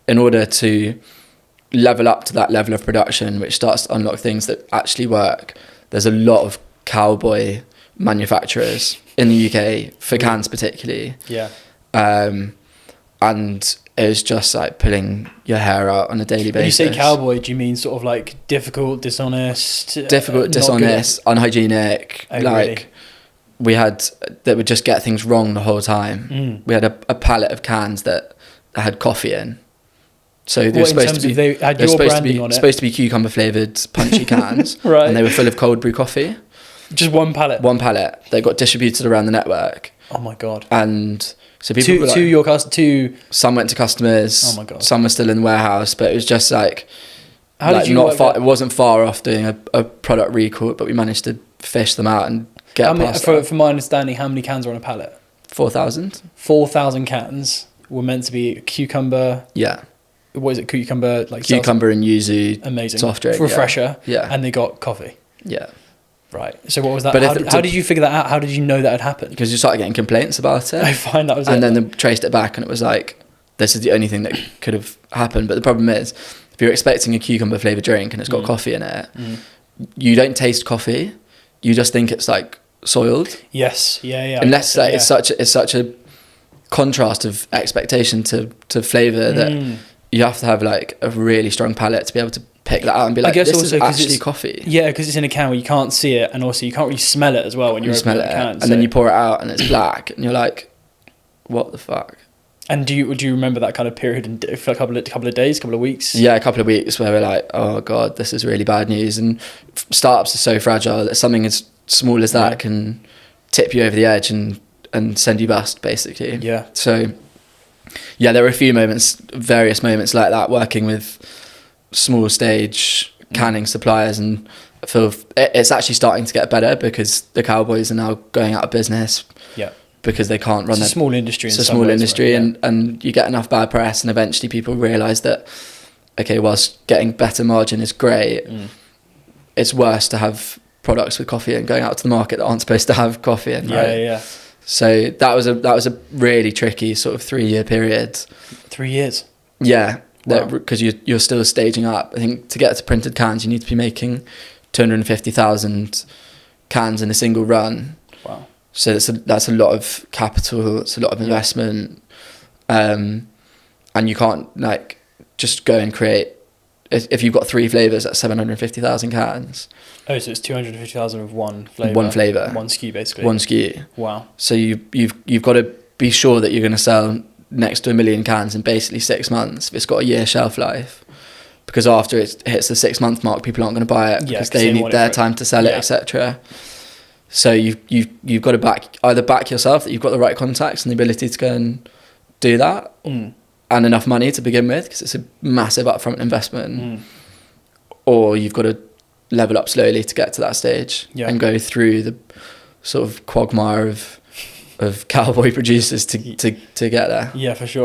in order to level up to that level of production, which starts to unlock things that actually work, there's a lot of cowboy manufacturers in the UK for cans particularly. Yeah. And it was just like pulling your hair out on a daily basis. When you say cowboy, do you mean sort of like difficult, dishonest, unhygienic? Oh, like really? we had that would just get things wrong the whole time. We had a pallet of cans that had coffee in. So they were supposed to be. They had your branding on it. Supposed to be cucumber-flavoured punchy cans, right? And they were full of cold brew coffee. Just one pallet. One pallet. They got distributed around the network. Oh my god! And so people some went to customers. Oh my god! Some were still in the warehouse, but it was just like how did you not far? It wasn't far off doing a product recall, but we managed to fish them out and get past that. From my understanding, how many cans are on a pallet? 4,000. 4,000 cans were meant to be cucumber. Yeah. What is it? Cucumber, like cucumber and yuzu. Amazing. Soft drink. Refresher. Yeah. And they got coffee. Yeah. Right. So what was that? But how did you figure that out? How did you know that had happened? Because you started getting complaints about it. I find that was and then they traced it back, and it was like, this is the only thing that could have happened. But the problem is, if you're expecting a cucumber flavoured drink and it's got coffee in it, you don't taste coffee. You just think it's like soiled. Yes. Yeah. Unless it's such a contrast of expectation to flavour that you have to have like a really strong palate to be able to pick that out and be like, this is actually coffee. Yeah, because it's in a can where you can't see it, and also you can't really smell it as well when you're opening the can. And then you pour it out and it's black, and you're like, what the fuck? And do you remember that kind of period for a couple of days, couple of weeks? Yeah, a couple of weeks where we're like, oh god, this is really bad news. And startups are so fragile that something as small as that can tip you over the edge and send you bust, basically. Yeah. So yeah, there were various moments like that, working with small stage canning suppliers, and I feel it's actually starting to get better because the Cowboys are now going out of business. Yeah. Because they can't run a small industry. It's a small industry, and you get enough bad press, and eventually people realise that, okay, whilst getting better margin is great, it's worse to have products with coffee and going out to the market that aren't supposed to have coffee in. Yeah. So that was a really tricky sort of 3-year period. 3 years. Yeah, because you're still staging up. I think to get to printed cans, you need to be making 250,000 cans in a single run. Wow. So that's a lot of capital. It's a lot of investment, and you can't like just go and create. If you've got 3 flavors, that's 750,000 cans. Oh, so it's 250,000 of one flavor. One flavor. One SKU, basically. One SKU. Wow. So you've got to be sure that you're going to sell next to 1 million cans in basically 6 months if it's got a year shelf life, because after it hits the 6-month mark, people aren't going to buy it because they need their time to sell it, etc. So you've got to either back yourself that you've got the right contacts and the ability to go and do that, and enough money to begin with, because it's a massive upfront investment, or you've got to level up slowly to get to that stage and go through the sort of quagmire of cowboy producers to get there. Yeah, for sure.